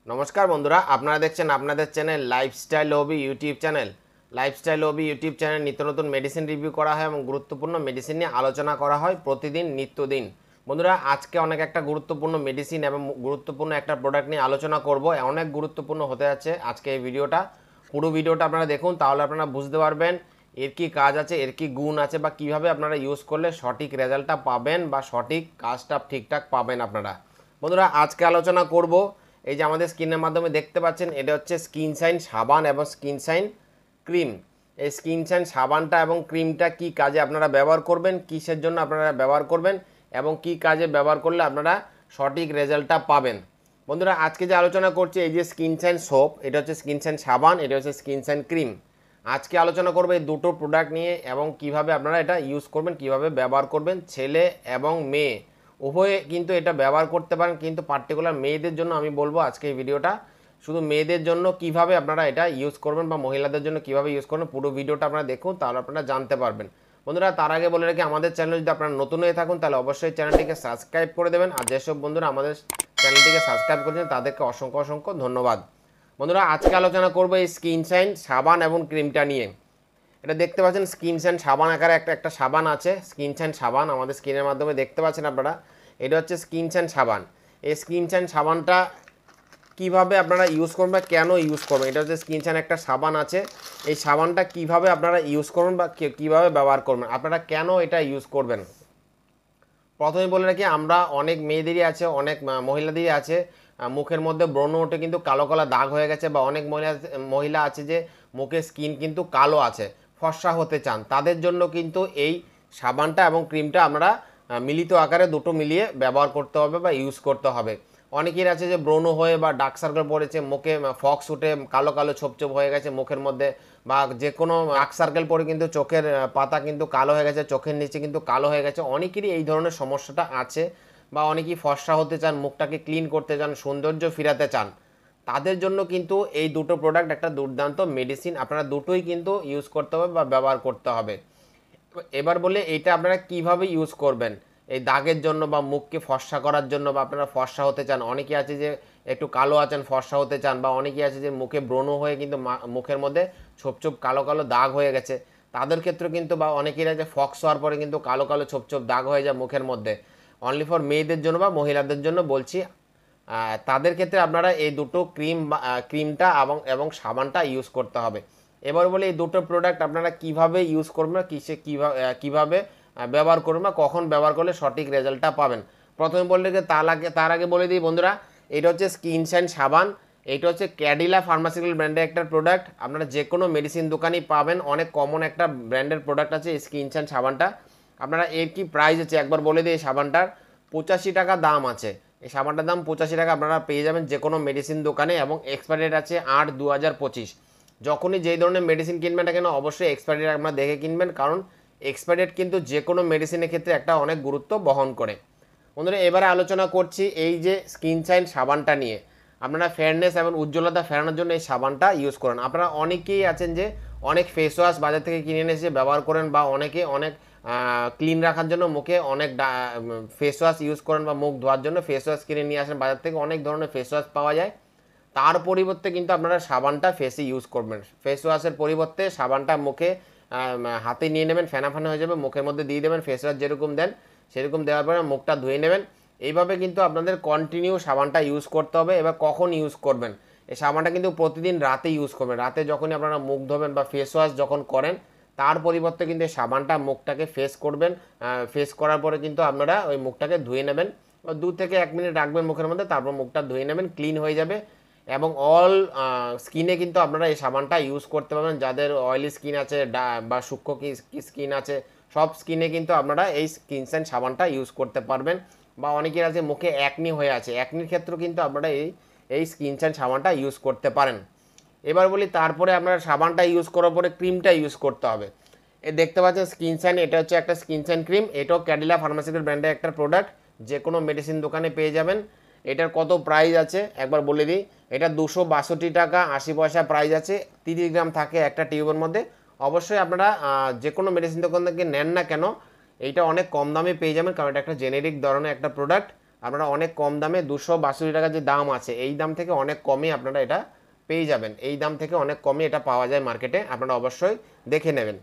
নমস্কার বন্ধুরা, আপনারা দেখছেন আপনাদের চ্যানেল লাইফস্টাইল হবি ইউটিউব চ্যানেল। লাইফস্টাইল হবি ইউটিউব চ্যানেল নিত্য নতুন মেডিসিন রিভিউ করা হয় এবং গুরুত্বপূর্ণ মেডিসিন নিয়ে আলোচনা করা হয় প্রতিদিন নিত্যদিন। বন্ধুরা, আজকে অনেক একটা গুরুত্বপূর্ণ মেডিসিন এবং গুরুত্বপূর্ণ একটা প্রোডাক্ট নিয়ে আলোচনা করব। অনেক গুরুত্বপূর্ণ হতে যাচ্ছে আজকে এই ভিডিওটা। পুরো ভিডিওটা আপনারা দেখুন, তাহলে আপনারা বুঝতে পারবেন এর কি কাজ আছে, এর কি গুণ আছে, বা কিভাবে আপনারা ইউজ করলে সঠিক রেজাল্টটা পাবেন বা সঠিক কাজটা ঠিকঠাক পাবেন আপনারা। বন্ধুরা, আজকে আলোচনা করব এই যে আমাদের স্ক্রিনের মাধ্যমে দেখতে পাচ্ছেন, এটা হচ্ছে স্কিন শাইন সাবান এবং স্কিন শাইন ক্রিম। এই স্কিন শাইন সাবানটা এবং ক্রিমটা কি কাজে আপনারা ব্যবহার করবেন, কিসের জন্য আপনারা ব্যবহার করবেন এবং কি কাজে ব্যবহার করলে আপনারা সঠিক রেজাল্টটা পাবেন। বন্ধুরা, আজকে যে আলোচনা করছি এই যে স্কিন শাইন সোপ, এটা হচ্ছে স্কিন শাইন সাবান, এটা হচ্ছে স্কিন শাইন ক্রিম। আজকে আলোচনা করবো এই দুটো প্রোডাক্ট নিয়ে এবং কিভাবে আপনারা এটা ইউজ করবেন, কিভাবে ব্যবহার করবেন। ছেলে এবং মেয়ে উভয়ে কিন্তু এটা ব্যবহার করতে পারেন, কিন্তু পার্টিকুলার মেয়েদের জন্য আমি বলবো আজকে এই ভিডিওটা শুধু মেয়েদের জন্য কিভাবে আপনারা এটা ইউজ করবেন বা মহিলাদের জন্য কিভাবে ইউজ করবেন। পুরো ভিডিওটা আপনারা দেখুন, তাহলে আপনারা জানতে পারবেন। বন্ধুরা, তার আগে বলে রাখি, আমাদের চ্যানেল যদি আপনারা নতুন হয়ে থাকুন তাহলে অবশ্যই চ্যানেলটিকে সাবস্ক্রাইব করে দেবেন। আর যেসব বন্ধুরা আমাদের চ্যানেলটিকে সাবস্ক্রাইব করেছেন তাদেরকে অসংখ্য অসংখ্য ধন্যবাদ। বন্ধুরা, আজকে আলোচনা করবো এই স্কিন শাইন সাবান এবং ক্রিমটা নিয়ে। এটা দেখতে পাচ্ছেন স্কিন শাইন সাবান আকারে একটা সাবান আছে। স্কিন শাইন সাবান আমাদের স্ক্রিনের মাধ্যমে দেখতে পাচ্ছেন আপনারা। এটা হচ্ছে স্কিন শাইন সাবান। এই স্কিন শাইন সাবানটা কিভাবে আপনারা ইউজ করবেন বা কেন ইউজ করবেন, এটা হচ্ছে স্কিন শাইন একটা সাবান আছে। এই সাবানটা কিভাবে আপনারা ইউজ করবেন বা কিভাবে ব্যবহার করবেন, আপনারা কেন এটা ইউজ করবেন। প্রথমে বলে রাখি, আমরা অনেক মেয়েদেরই আছে, অনেক মহিলাদেরই আছে মুখের মধ্যে ব্রণ ওঠে কিন্তু কালো কালো দাগ হয়ে গেছে, বা অনেক মহিলা আছে যে মুখের স্কিন কিন্তু কালো আছে, ফর্সা হতে চান। তাদের জন্য কিন্তু এই সাবানটা এবং ক্রিমটা আমরা মিলিত আকারে দুটো মিলিয়ে ব্যবহার করতে হবে বা ইউজ করতে হবে। অনেকের আছে যে ব্রণ হয়ে বা ডার্ক সার্কেল পড়েছে, মুখে ফক্স উঠে কালো কালো ছোপ ছোপ হয়ে গেছে মুখের মধ্যে, বা যে কোনো ডার্ক সার্কেল পড়ে কিন্তু চোখের পাতা কিন্তু কালো হয়ে গেছে, চোখের নিচে কিন্তু কালো হয়ে গেছে। অনেকেরই এই ধরনের সমস্যাটা আছে, বা অনেকেই ফর্সা হতে চান, মুখটাকে ক্লিন করতে চান, সৌন্দর্য ফিরাতে চান। তাদের জন্য কিন্তু এই দুটো প্রোডাক্ট একটা দুর্দান্ত মেডিসিন। আপনারা দুটোই কিন্তু ইউজ করতে হবে বা ব্যবহার করতে হবে। এবার বলে এটা আপনারা কিভাবে ইউজ করবেন। এই দাগের জন্য বা মুখকে ফর্সা করার জন্য, বা আপনারা ফর্সা হতে চান, অনেকে আছে যে একটু কালো আছেন ফর্সা হতে চান, বা অনেকে আছে যে মুখে ব্রণ হয়ে কিন্তু মুখের মধ্যে ছোপ ছোপ কালো কালো দাগ হয়ে গেছে, তাদের ক্ষেত্রে কিন্তু, বা অনেকের আছে ফক্স হওয়ার পরে কিন্তু কালো কালো ছোপ ছোপ দাগ হয়ে যায় মুখের মধ্যে। অনলি ফর মেয়েদের জন্য বা মহিলাদের জন্য বলছি। তাদের ক্ষেত্রে আপনারা এই দুটো ক্রিমটা এবং সাবানটা ইউজ করতে হবে। এবার বলে এই দুটো প্রোডাক্ট আপনারা কিভাবে ইউজ করবেন, কিভাবে ব্যবহার করবেন, বা কখন ব্যবহার করলে সঠিক রেজাল্টটা পাবেন। প্রথমে বললে যে তার আগে বলে দিই বন্ধুরা, এটা হচ্ছে স্কিন শাইন সাবান। এটা হচ্ছে ক্যাডিলা ফার্মাসিউটিক্যাল ব্র্যান্ডের একটা প্রোডাক্ট। আপনারা যে কোনো মেডিসিন দোকানেই পাবেন, অনেক কমন একটা ব্র্যান্ডের প্রোডাক্ট আছে এই স্কিন শাইন সাবানটা। আপনারা এর কি প্রাইস আছে একবার বলে দিই। এই সাবানটার 85 টাকা দাম আছে। এই সাবানটার দাম 85 টাকা আপনারা পেয়ে যাবেন যে কোনো মেডিসিন দোকানে, এবং এক্সপায়ারি ডেট আছে 8/2025। যখনই যেই ধরনের মেডিসিন কিনবেন না কেন অবশ্যই এক্সপায়ারি ডেট আপনারা দেখে কিনবেন, কারণ এক্সপায়ারি ডেট কিন্তু যে কোনো মেডিসিনের ক্ষেত্রে একটা অনেক গুরুত্ব বহন করে। বন্ধুরা, এবারে আলোচনা করছি এই যে স্কিন শাইন সাবানটা নিয়ে। আপনারা ফেয়ারনেস এবং উজ্জ্বলতা ফেরানোর জন্য এই সাবানটা ইউজ করেন। আপনারা অনেকেই আছেন যে অনেক ফেস ওয়াশ বাজার থেকে কিনে এনে এসে ব্যবহার করেন, বা অনেকে অনেক ক্লিন রাখার জন্য মুখে অনেক ফেস ওয়াশ ইউজ করেন, বা মুখ ধোয়ার জন্য ফেস ওয়াশ কিনে নিয়ে আসেন বাজার থেকে। অনেক ধরনের ফেস ওয়াশ পাওয়া যায়, তার পরিবর্তে কিন্তু আপনারা সাবানটা ফেসে ইউজ করবেন। ফেস ওয়াশের পরিবর্তে সাবানটা মুখে হাতে নিয়ে নেবেন, ফেনা ফেনা হয়ে যাবে, মুখের মধ্যে দিয়ে দেবেন। ফেস ওয়াশ যেরকম দেন সেরকম দেওয়ার পরে মুখটা ধুয়ে নেবেন। এইভাবে কিন্তু আপনাদের কন্টিনিউ সাবানটা ইউজ করতে হবে। এবার কখন ইউজ করবেন, এই সাবানটা কিন্তু প্রতিদিন রাতে ইউজ করবেন। রাতে যখনই আপনারা মুখ ধোবেন বা ফেস ওয়াশ যখন করেন, তার পরিবর্তে কিন্তু এই সাবানটা মুখটাকে ফেস করবেন। ফেস করার পরে কিন্তু আপনারা ওই মুখটাকে ধুয়ে নেবেন, 2 থেকে 1 মিনিট রাখবেন মুখের মধ্যে, তারপর মুখটা ধুয়ে নেবেন, ক্লিন হয়ে যাবে। এবং অল স্কিনে কিন্তু আপনারা এই সাবানটা ইউজ করতে পারবেন। যাদের অয়েলি স্কিন আছে বা সূক্ষ্ম স্কিন আছে, সব স্কিনে কিন্তু আপনারা এই স্কিন শাইন সাবানটা ইউজ করতে পারবেন। বা অনেকের আছে মুখে অ্যাকনি হয়ে আছে, অ্যাকনির ক্ষেত্রেও কিন্তু আপনারা এই স্কিন শাইন সাবানটা ইউজ করতে পারেন। এবার বলি, তারপরে আপনারা সাবানটা ইউজ করার পরে ক্রিমটা ইউজ করতে হবে। দেখতে পাচ্ছেন স্কিন শাইন, এটা হচ্ছে একটা স্কিন শাইন ক্রিম। এটাও ক্যাডিলা ফার্মাসিউটিক্যাল ব্র্যান্ডের একটা প্রোডাক্ট, যে কোনো মেডিসিন দোকানে পেয়ে যাবেন। এটার কত প্রাইস আছে একবার বলে দিই। এটা 262 টাকা 80 পয়সা প্রাইস আছে। 30 গ্রাম থাকে একটা টিউবের মধ্যে। অবশ্যই আপনারা যে কোনো মেডিসিন দোকান থেকে নেন না কেন, এইটা অনেক কম দামে পেয়ে যাবেন, কারণ এটা একটা জেনেরিক ধরনের একটা প্রোডাক্ট। আপনারা অনেক কম দামে 262 টাকা যে দাম আছে এই দাম থেকে অনেক কমে আপনারা এটা পেয়ে যাবেন। এই দাম থেকে অনেক কমে এটা পাওয়া যায় মার্কেটে, আপনারা অবশ্যই দেখে নেবেন।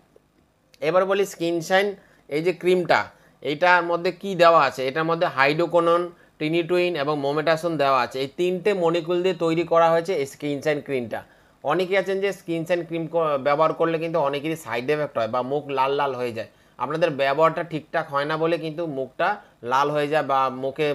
এবার বলি স্কিন শাইন এই যে ক্রিমটা, এইটার মধ্যে কি দেওয়া আছে? এটার মধ্যে হাইড্রোকোনন, ট্রিনিটুইন এবং মোমেটাসন দেওয়া আছে। এই 3টে মলিকুল দিয়ে তৈরি করা হয়েছে এই স্কিন শাইন ক্রিমটা। অনেকেই আছেন যে স্কিন শাইন ক্রিম ব্যবহার করলে কিন্তু অনেকেরই সাইড এফেক্ট হয় বা মুখ লাল লাল হয়ে যায়। আপনাদের ব্যবহারটা ঠিকঠাক হয় না বলে কিন্তু মুখটা লাল হয়ে যায় বা মুখে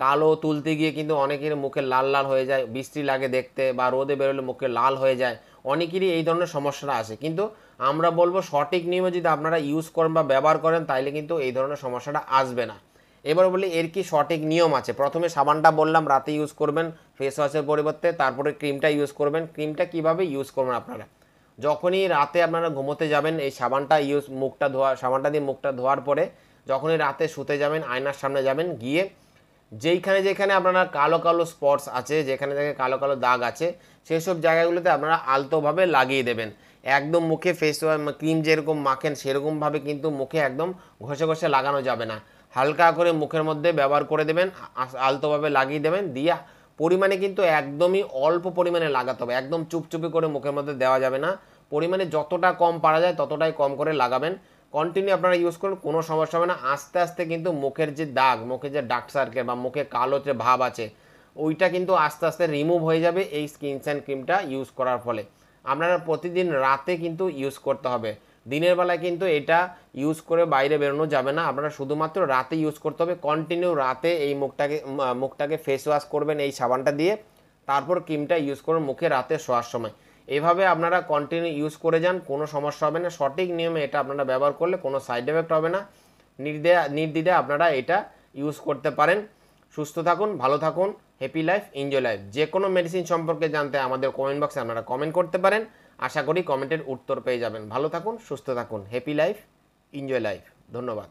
কালো তুলতে গিয়ে কিন্তু অনেকের মুখে লাল লাল হয়ে যায়, বৃষ্টি লাগে দেখতে, বা রোদে বেরোলে মুখে লাল হয়ে যায়। অনেকেরই এই ধরনের সমস্যাটা আসে, কিন্তু আমরা বলবো সঠিক নিয়মে যদি আপনারা ইউজ করেন বা ব্যবহার করেন তাইলে কিন্তু এই ধরনের সমস্যাটা আসবে না। এবার বলি এর কি সঠিক নিয়ম আছে। প্রথমে সাবানটা বললাম রাতে ইউজ করবেন ফেস ওয়াশের পরিবর্তে, তারপরে ক্রিমটা ইউজ করবেন। ক্রিমটা কিভাবে ইউজ করবেন আপনারা, যখনই রাতে আপনারা ঘুমোতে যাবেন এই সাবানটা সাবানটা দিয়ে মুখটা ধোয়ার পরে যখনই রাতে শুতে যাবেন আয়নার সামনে যাবেন, গিয়ে যেখানে যেখানে আপনারা কালো কালো স্পটস আছে, যেখানে যেখানে কালো কালো দাগ আছে, সেই সব জায়গাগুলোতে আপনারা আলতোভাবে লাগিয়ে দেবেন। একদম মুখে ফেস ক্রিম যেরকম মাখেন সেরকমভাবে কিন্তু মুখে একদম ঘষে ঘষে লাগানো যাবে না। হালকা করে মুখের মধ্যে ব্যবহার করে দেবেন, আলতোভাবে লাগিয়ে দেবেন। দিয়ে পরিমাণে কিন্তু একদমই অল্প পরিমাণে লাগাতে হবে, একদম চুপচুপি করে মুখের মধ্যে দেওয়া যাবে না। পরিমাণে যতটা কম পারা যায় ততটাই কম করে লাগাবেন। কন্টিনিউ আপনারা ইউজ করুন, কোনো সমস্যা হবে না। আস্তে আস্তে কিন্তু মুখের যে দাগ, মুখের যে ডার্ক সার্কেল বা মুখে কালো যে ভাব আছে ওইটা কিন্তু আস্তে আস্তে রিমুভ হয়ে যাবে এই স্কিন শাইন ক্রিমটা ইউজ করার ফলে। আপনারা প্রতিদিন রাতে কিন্তু ইউজ করতে হবে, দিনের বেলায় কিন্তু এটা ইউজ করে বাইরে বেরোনো যাবে না। আপনারা শুধুমাত্র রাতে ইউজ করতে হবে। কন্টিনিউ রাতে এই মুখটাকে ফেস ওয়াশ করবেন এই সাবানটা দিয়ে, তারপর ক্রিমটা ইউজ করুন মুখে রাতে শোয়ার সময়। এভাবে আপনারা কন্টিনিউ ইউজ করে যান, কোনো সমস্যা হবে না। সঠিক নিয়মে এটা আপনারা ব্যবহার করলে কোনো সাইড এফেক্ট হবে না। নির্দ্বিধায় আপনারা এটা ইউজ করতে পারেন। সুস্থ থাকুন, ভালো থাকুন, হ্যাপি লাইফ, এনজয় লাইফ। যে কোনো মেডিসিন সম্পর্কে জানতে আমাদের কমেন্ট বক্সে আপনারা কমেন্ট করতে পারেন। আশা করি কমেন্টের উত্তর পেয়ে যাবেন। ভালো থাকুন, সুস্থ থাকুন, হ্যাপি লাইফ, এনজয় লাইফ। ধন্যবাদ।